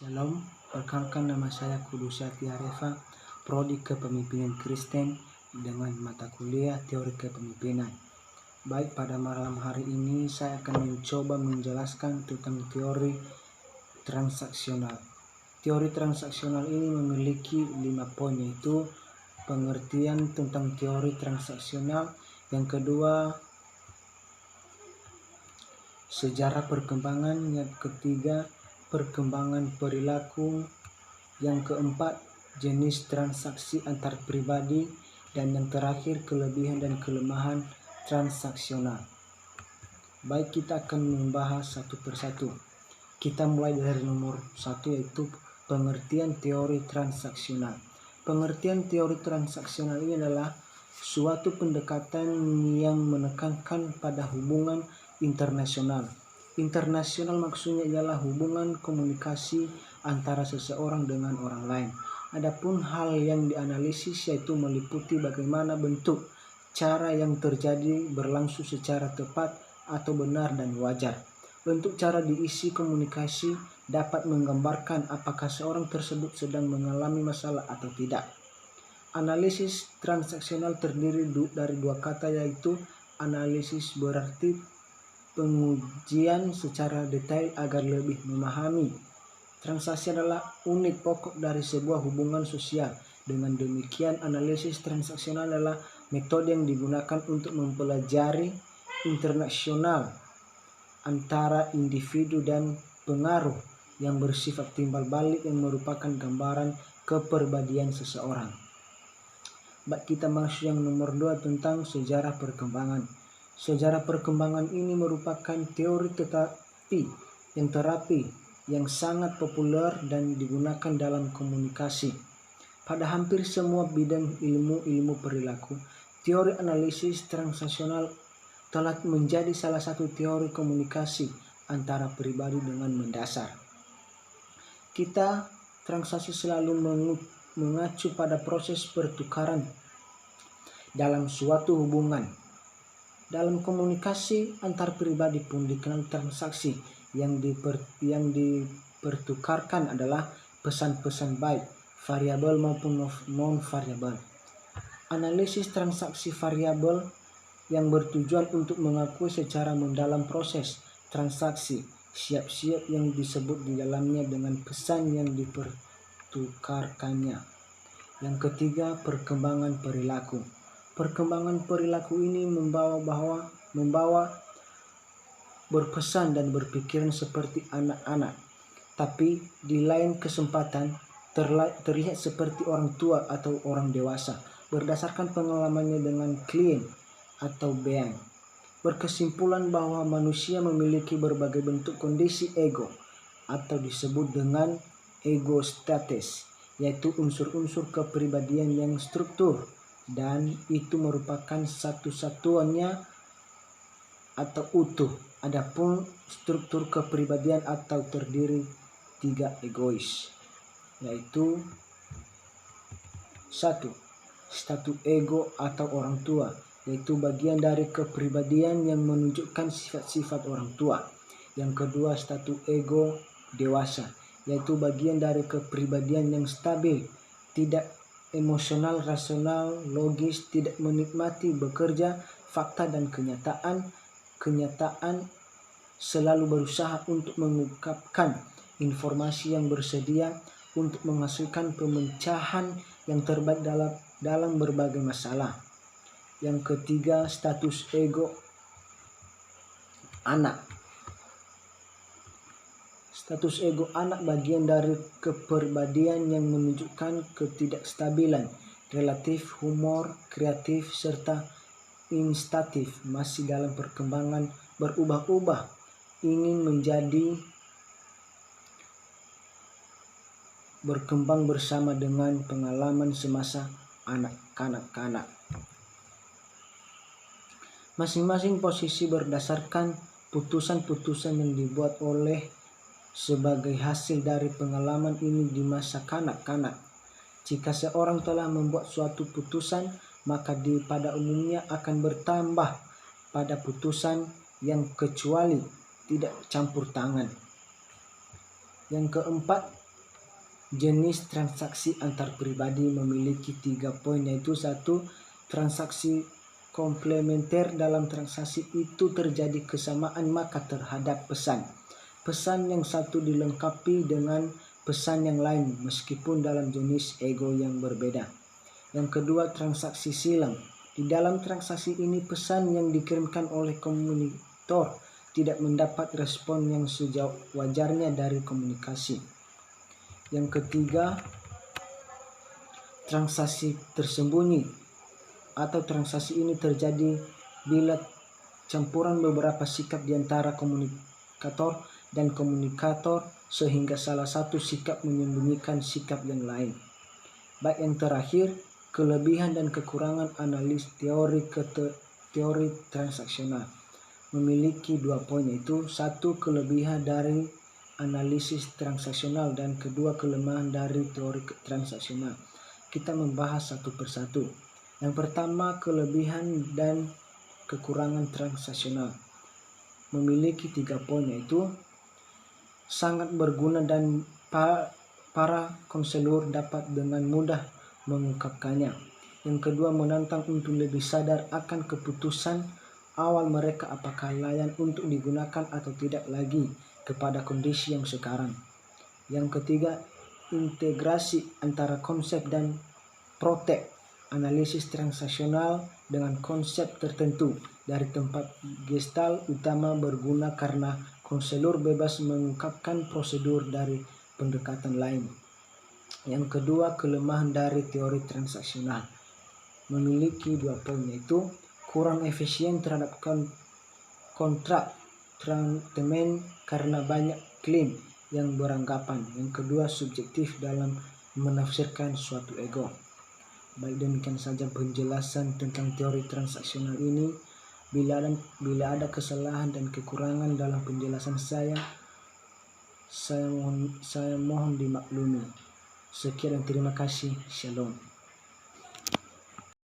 Shalom, perkenalkan nama saya Kudus Areva, Prodi Kepemimpinan Kristen dengan mata kuliah Teori Kepemimpinan. Baik, pada malam hari ini saya akan mencoba menjelaskan tentang teori transaksional. Teori transaksional ini memiliki 5 poin, yaitu pengertian tentang teori transaksional, yang kedua sejarah perkembangan, yang ketiga perkembangan perilaku, yang keempat jenis transaksi antar pribadi, dan yang terakhir kelebihan dan kelemahan transaksional. Baik, kita akan membahas satu persatu. Kita mulai dari nomor 1, yaitu pengertian teori transaksional. Pengertian teori transaksional ini adalah suatu pendekatan yang menekankan pada hubungan internasional. Internasional maksudnya ialah hubungan komunikasi antara seseorang dengan orang lain. Adapun hal yang dianalisis yaitu meliputi bagaimana bentuk, cara yang terjadi berlangsung secara tepat atau benar dan wajar. Bentuk cara diisi komunikasi dapat menggambarkan apakah seorang tersebut sedang mengalami masalah atau tidak. Analisis transaksional terdiri dari 2 kata, yaitu analisis berarti pengujian secara detail agar lebih memahami. Transaksi adalah unit pokok dari sebuah hubungan sosial. Dengan demikian, analisis transaksional adalah metode yang digunakan untuk mempelajari internasional antara individu dan pengaruh yang bersifat timbal balik yang merupakan gambaran kepribadian seseorang. Baik, kita masuk yang nomor 2 tentang sejarah perkembangan. Sejarah perkembangan ini merupakan teori terapi yang sangat populer dan digunakan dalam komunikasi. Pada hampir semua bidang ilmu perilaku, teori analisis transaksional telah menjadi salah satu teori komunikasi antara pribadi dengan mendasar. Kita transaksi selalu mengacu pada proses pertukaran dalam suatu hubungan. Dalam komunikasi antar pribadi pun dikenal transaksi. Yang dipertukarkan adalah pesan-pesan baik, variabel maupun non-variabel. Analisis transaksi variabel yang bertujuan untuk mengakui secara mendalam proses transaksi siap-siap yang disebut di dalamnya dengan pesan yang dipertukarkannya. Yang ketiga, perkembangan perilaku. Perkembangan perilaku ini membawa berpesan dan berpikiran seperti anak-anak, tapi di lain kesempatan terlihat seperti orang tua atau orang dewasa berdasarkan pengalamannya dengan klien atau bean. Berkesimpulan bahwa manusia memiliki berbagai bentuk kondisi ego atau disebut dengan ego status, yaitu unsur-unsur kepribadian yang struktur, dan itu merupakan satu-satuannya atau utuh. Adapun struktur kepribadian atau terdiri 3 egois, yaitu 1. Status ego atau orang tua, yaitu bagian dari kepribadian yang menunjukkan sifat-sifat orang tua. Yang kedua, status ego dewasa, yaitu bagian dari kepribadian yang stabil, tidak emosional, rasional, logis, tidak menikmati bekerja, fakta dan kenyataan, selalu berusaha untuk mengungkapkan informasi yang bersedia untuk menghasilkan pemecahan yang terbaik dalam berbagai masalah. Yang ketiga, status ego anak. Status ego anak bagian dari kepribadian yang menunjukkan ketidakstabilan relatif, humor, kreatif, serta instatif, masih dalam perkembangan, berubah-ubah, ingin berkembang bersama dengan pengalaman semasa kanak-kanak. Masing-masing posisi berdasarkan putusan-putusan yang dibuat oleh sebagai hasil dari pengalaman ini di masa kanak-kanak. Jika seorang telah membuat suatu putusan, maka pada umumnya akan bertambah pada putusan yang kecuali tidak campur tangan. Yang keempat, jenis transaksi antar pribadi memiliki 3 poin, yaitu 1. Transaksi komplementer. Dalam transaksi itu terjadi kesamaan maka terhadap pesan. Pesan yang satu dilengkapi dengan pesan yang lain meskipun dalam jenis ego yang berbeda. Yang kedua, transaksi silang. Di dalam transaksi ini pesan yang dikirimkan oleh komunikator tidak mendapat respon yang sewajarnya dari komunikasi. Yang ketiga, transaksi tersembunyi atau transaksi ini terjadi bila campuran beberapa sikap di antara komunikator dan komunikator sehingga salah satu sikap menyembunyikan sikap yang lain. Baik, yang terakhir, kelebihan dan kekurangan analis teori transaksional memiliki 2 poin, yaitu 1. Kelebihan dari analisis transaksional dan kedua, kelemahan dari teori transaksional. Kita membahas satu persatu. Yang pertama, kelebihan dan kekurangan transaksional memiliki 3 poin, yaitu sangat berguna dan para konselor dapat dengan mudah mengungkapkannya. Yang kedua, menantang untuk lebih sadar akan keputusan awal mereka apakah layak untuk digunakan atau tidak lagi kepada kondisi yang sekarang. Yang ketiga, integrasi antara konsep dan praktek analisis transaksional dengan konsep tertentu dari tempat Gestalt utama berguna karena konselor bebas mengungkapkan prosedur dari pendekatan lain. Yang kedua, kelemahan dari teori transaksional memiliki 2 poin, yaitu kurang efisien terhadap kontrak treatment karena banyak klaim yang beranggapan. Yang kedua, subjektif dalam menafsirkan suatu ego. Baik, demikian saja penjelasan tentang teori transaksional ini. Bila ada kesalahan dan kekurangan dalam penjelasan saya mohon dimaklumi. Sekian dan terima kasih. Shalom.